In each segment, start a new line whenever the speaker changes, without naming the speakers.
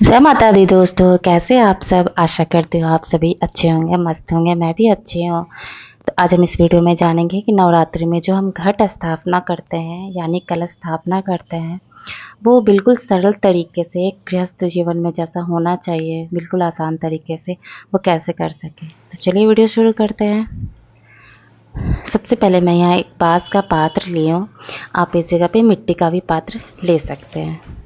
जय माता दी दोस्तों, कैसे हैं आप सब। आशा करती हूँ आप सभी अच्छे होंगे, मस्त होंगे। मैं भी अच्छी हूँ। तो आज हम इस वीडियो में जानेंगे कि नवरात्रि में जो हम घट स्थापना करते हैं यानी कलश स्थापना करते हैं, वो बिल्कुल सरल तरीके से एक गृहस्थ जीवन में जैसा होना चाहिए, बिल्कुल आसान तरीके से वो कैसे कर सके। तो चलिए वीडियो शुरू करते हैं। सबसे पहले मैं यहाँ एक बाँस का पात्र ली हूँ। आप इस जगह पे मिट्टी का भी पात्र ले सकते हैं।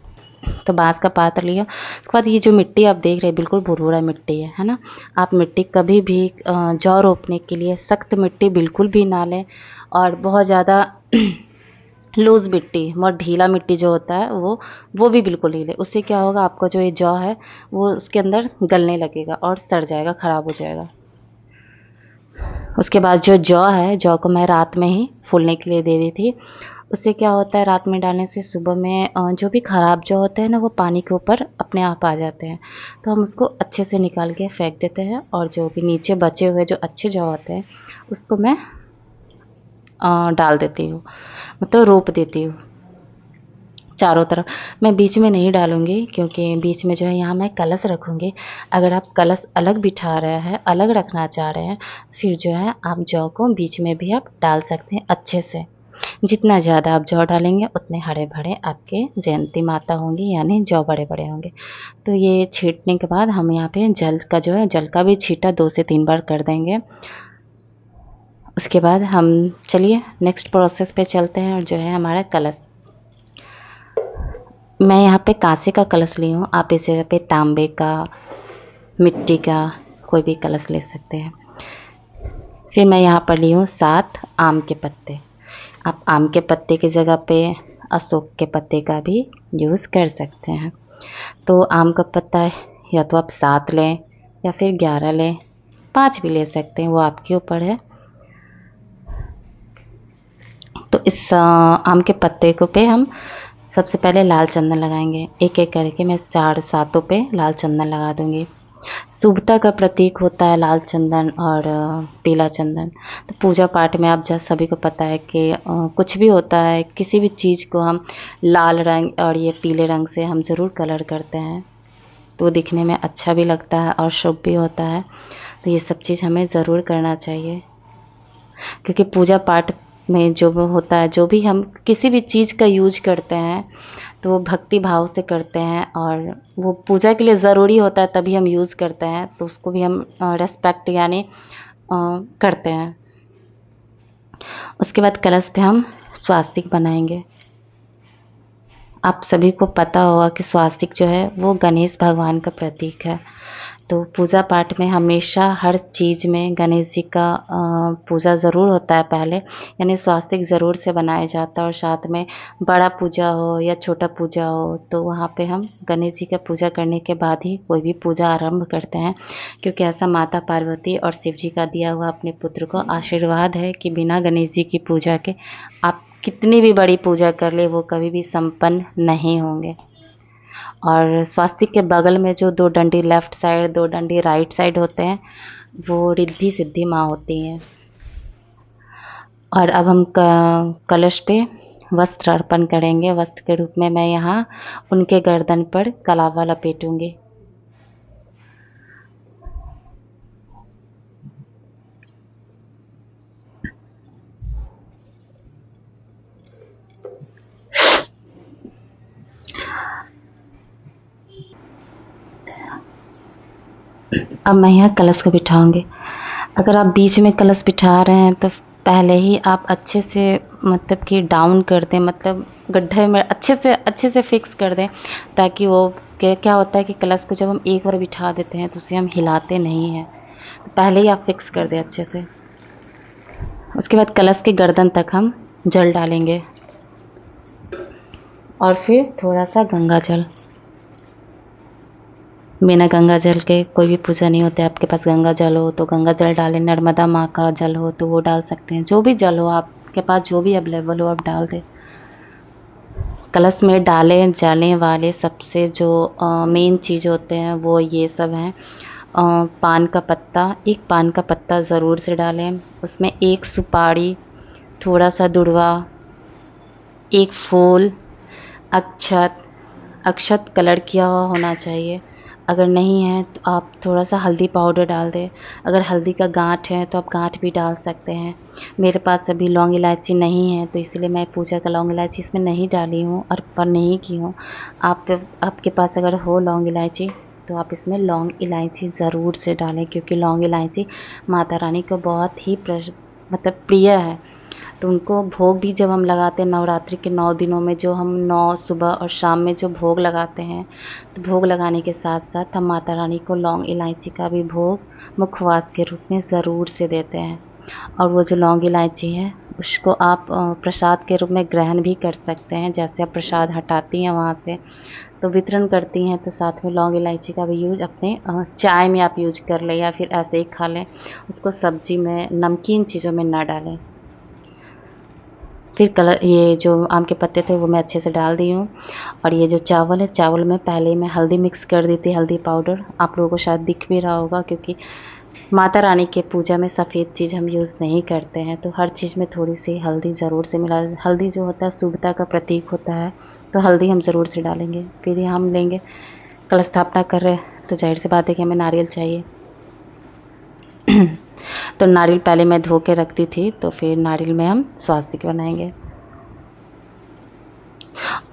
तो बाँस का पात्र लिया। उसके बाद ये जो मिट्टी आप देख रहे हैं बिल्कुल भुरभुरा मिट्टी है ना। आप मिट्टी कभी भी जौ रोपने के लिए सख्त मिट्टी बिल्कुल भी ना लें, और बहुत ज़्यादा लूज़ मिट्टी, बहुत ढीला मिट्टी जो होता है वो भी बिल्कुल नहीं लें। उससे क्या होगा, आपका जो ये जौ है वो उसके अंदर गलने लगेगा और सड़ जाएगा, ख़राब हो जाएगा। उसके बाद जो जौ है, जौ को मैं रात में ही फूलने के लिए दे दी थी। उससे क्या होता है, रात में डालने से सुबह में जो भी ख़राब जौ होते हैं ना, वो पानी के ऊपर अपने आप आ जाते हैं। तो हम उसको अच्छे से निकाल के फेंक देते हैं, और जो भी नीचे बचे हुए जो अच्छे जौ होते हैं उसको मैं डाल देती हूँ, मतलब रोप देती हूँ चारों तरफ। मैं बीच में नहीं डालूँगी, क्योंकि बीच में जो है यहाँ मैं कलश रखूँगी। अगर आप कलश अलग बिठा रहे हैं, अलग रखना चाह रहे हैं, फिर जो है आप जौ को बीच में भी आप डाल सकते हैं अच्छे से। जितना ज़्यादा आप जौ डालेंगे उतने हरे भरे आपके जयंती माता होंगी, यानी जौ बड़े बड़े होंगे। तो ये छींटने के बाद हम यहाँ पे जल का जो है, जल का भी छींटा 2 से 3 बार कर देंगे। उसके बाद हम चलिए नेक्स्ट प्रोसेस पे चलते हैं, और जो है हमारा कलश। मैं यहाँ पे कांसे का कलश ली हूँ। आप इस जगह पे तांबे का, मिट्टी का कोई भी कलश ले सकते हैं। फिर मैं यहाँ पर ली हूँ 7 आम के पत्ते। आप आम के पत्ते की जगह पे अशोक के पत्ते का भी यूज़ कर सकते हैं। तो आम का पत्ता या तो आप 7 लें या फिर 11 लें, 5 भी ले सकते हैं, वो आपके ऊपर है। तो इस आम के पत्ते को पे हम सबसे पहले लाल चंदन लगाएंगे। एक एक करके मैं 4 सातों पे लाल चंदन लगा दूँगी। शुभता का प्रतीक होता है लाल चंदन और पीला चंदन। तो पूजा पाठ में आप जैसे सभी को पता है कि कुछ भी होता है, किसी भी चीज़ को हम लाल रंग और ये पीले रंग से हम ज़रूर कलर करते हैं, तो दिखने में अच्छा भी लगता है और शुभ भी होता है। तो ये सब चीज़ हमें ज़रूर करना चाहिए, क्योंकि पूजा पाठ में जो भी होता है, जो भी हम किसी भी चीज़ का यूज करते हैं, तो वो भक्ति भाव से करते हैं, और वो पूजा के लिए ज़रूरी होता है तभी हम यूज़ करते हैं, तो उसको भी हम रेस्पेक्ट यानी करते हैं। उसके बाद कलश पे हम स्वास्तिक बनाएंगे। आप सभी को पता होगा कि स्वास्तिक जो है वो गणेश भगवान का प्रतीक है। तो पूजा पाठ में हमेशा हर चीज़ में गणेश जी का पूजा ज़रूर होता है पहले, यानी स्वास्तिक ज़रूर से बनाया जाता है। और साथ में बड़ा पूजा हो या छोटा पूजा हो, तो वहाँ पे हम गणेश जी का पूजा करने के बाद ही कोई भी पूजा आरंभ करते हैं, क्योंकि ऐसा माता पार्वती और शिव जी का दिया हुआ अपने पुत्र को आशीर्वाद है कि बिना गणेश जी की पूजा के आप कितनी भी बड़ी पूजा कर ले, वो कभी भी संपन्न नहीं होंगे। और स्वास्तिक के बगल में जो 2 डंडी लेफ़्ट साइड, 2 डंडी राइट साइड होते हैं, वो रिद्धि सिद्धि माँ होती हैं। और अब हम कलश पे वस्त्र अर्पण करेंगे। वस्त्र के रूप में मैं यहाँ उनके गर्दन पर कलावा लपेटूंगी। अब मैं यहाँ कलश को बिठाऊंगी। अगर आप बीच में कलश बिठा रहे हैं तो पहले ही आप अच्छे से, मतलब कि डाउन कर दें, मतलब गड्ढे में अच्छे से फिक्स कर दें, ताकि वो क्या होता है कि कलश को जब हम एक बार बिठा देते हैं तो उसे हम हिलाते नहीं हैं। तो पहले ही आप फिक्स कर दें अच्छे से। उसके बाद कलश के गर्दन तक हम जल डालेंगे, और फिर थोड़ा सा गंगा जल। बिना गंगा जल के कोई भी पूजा नहीं होता है। आपके पास गंगा जल हो तो गंगा जल डालें, नर्मदा माँ का जल हो तो वो डाल सकते हैं। जो भी जल हो आपके पास, जो भी अवेलेबल हो, आप डाल दें। कलश में डाले जाने वाले सबसे जो मेन चीज़ होते हैं वो ये सब हैं। पान का पत्ता, एक पान का पत्ता ज़रूर से डालें। उसमें एक सुपारी, थोड़ा सा दुर्वा, एक फूल, अक्षत, अक्षत कलर किया हुआ होना चाहिए। अगर नहीं है तो आप थोड़ा सा हल्दी पाउडर डाल दें। अगर हल्दी का गांठ है तो आप गांठ भी डाल सकते हैं। मेरे पास अभी लौंग इलायची नहीं है तो इसलिए मैं पूजा का लौंग इलायची इसमें नहीं डाली हूँ और पर नहीं की हूँ। आपके पास अगर हो लौंग इलायची तो आप इसमें लौंग इलायची ज़रूर से डालें, क्योंकि लौंग इलायची माता रानी को बहुत ही मतलब प्रिय है। तो उनको भोग भी जब हम लगाते हैं नवरात्रि के 9 दिनों में, जो हम 9 सुबह और शाम में जो भोग लगाते हैं, तो भोग लगाने के साथ साथ हम माता रानी को लौंग इलायची का भी भोग मुखवास के रूप में ज़रूर से देते हैं। और वो जो लौंग इलायची है उसको आप प्रसाद के रूप में ग्रहण भी कर सकते हैं। जैसे आप प्रसाद हटाती हैं वहाँ से तो वितरण करती हैं, तो साथ में लौंग इलायची का भी यूज अपने चाय में आप यूज कर लें या फिर ऐसे ही खा लें। उसको सब्जी में, नमकीन चीज़ों में ना डालें। फिर कलर, ये जो आम के पत्ते थे वो मैं अच्छे से डाल दी हूँ। और ये जो चावल है, चावल में पहले मैं हल्दी मिक्स कर दी थी, हल्दी पाउडर। आप लोगों को शायद दिख भी रहा होगा, क्योंकि माता रानी के पूजा में सफ़ेद चीज़ हम यूज़ नहीं करते हैं, तो हर चीज़ में थोड़ी सी हल्दी ज़रूर से मिला। हल्दी जो होता है शुभता का प्रतीक होता है, तो हल्दी हम ज़रूर से डालेंगे। फिर ये हम लेंगे, कलश स्थापना कर रहे हैं तो जाहिर सी बात है कि हमें नारियल चाहिए। तो नारियल पहले मैं धो के रखती थी, तो फिर नारियल में हम स्वास्तिक बनाएंगे।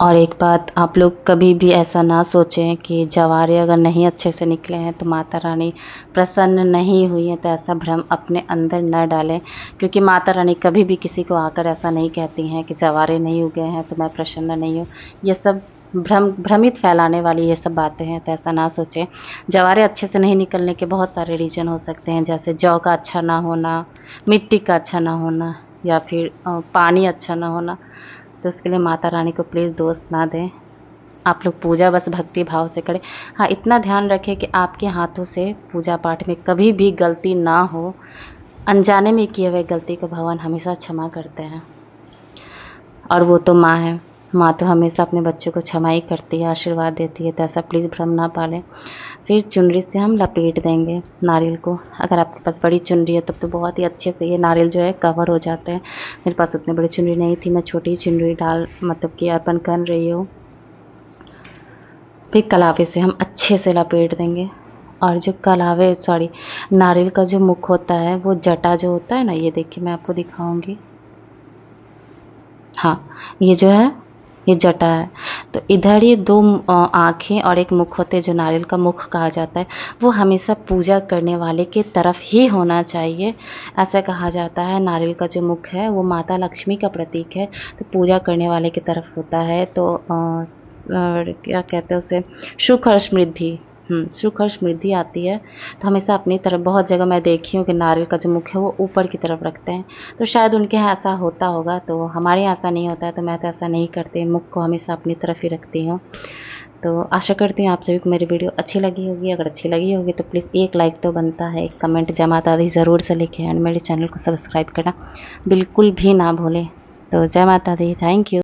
और एक बात, आप लोग कभी भी ऐसा ना सोचें कि जवारे अगर नहीं अच्छे से निकले हैं तो माता रानी प्रसन्न नहीं हुई है, तो ऐसा भ्रम अपने अंदर न डालें। क्योंकि माता रानी कभी भी किसी को आकर ऐसा नहीं कहती हैं कि जवारे नहीं उगे हैं तो मैं प्रसन्न नहीं हूँ। ये सब भ्रमित फैलाने वाली ये सब बातें हैं, तो ऐसा ना सोचें। जवारे अच्छे से नहीं निकलने के बहुत सारे रीज़न हो सकते हैं, जैसे जौ का अच्छा ना होना, मिट्टी का अच्छा ना होना, या फिर पानी अच्छा ना होना। तो उसके लिए माता रानी को प्लीज़ दोष ना दें। आप लोग पूजा बस भक्ति भाव से करें। हाँ, इतना ध्यान रखें कि आपके हाथों से पूजा पाठ में कभी भी गलती ना हो। अनजाने में किए हुए गलती को भगवान हमेशा क्षमा करते हैं, और वो तो माँ है। माँ तो हमेशा अपने बच्चों को क्षमा ही करती है, आशीर्वाद देती है, तो ऐसा प्लीज़ भ्रम ना पालें। फिर चुनरी से हम लपेट देंगे नारियल को। अगर आपके पास बड़ी चुनरी है तब तो बहुत ही अच्छे से ये नारियल जो है कवर हो जाते हैं। मेरे पास उतनी बड़ी चुनरी नहीं थी, मैं छोटी चुनरी मतलब कि अर्पण कर रही हूँ। फिर कलावे से हम अच्छे से लपेट देंगे। और जो नारियल का जो मुख होता है, वो जटा जो होता है ना, ये देखिए मैं आपको दिखाऊंगी। हाँ, ये जो है ये जटा है। तो इधर ये 2 आँखें और एक मुख होते हैं, जो नारियल का मुख कहा जाता है। वो हमेशा पूजा करने वाले के तरफ ही होना चाहिए। ऐसा कहा जाता है नारियल का जो मुख है वो माता लक्ष्मी का प्रतीक है, तो पूजा करने वाले की तरफ होता है। तो क्या कहते हैं उसे, सुख और समृद्धि, सुख और समृद्धि आती है। तो हमेशा अपनी तरफ, बहुत जगह मैं देखी हूँ कि नारियल का जो मुख है वो ऊपर की तरफ रखते हैं, तो शायद उनके यहाँ ऐसा होता होगा। तो हमारे यहाँ ऐसा नहीं होता है, तो मैं तो ऐसा नहीं करती, मुख को हमेशा अपनी तरफ ही रखती हूँ। तो आशा करती हूँ आप सभी को मेरी वीडियो अच्छी लगी होगी। अगर अच्छी लगी होगी तो प्लीज़ एक लाइक तो बनता है, एक कमेंट जय माता दी ज़रूर से लिखें, और मेरे चैनल को सब्सक्राइब करना बिल्कुल भी ना भूलें। तो जय माता दी, थैंक यू।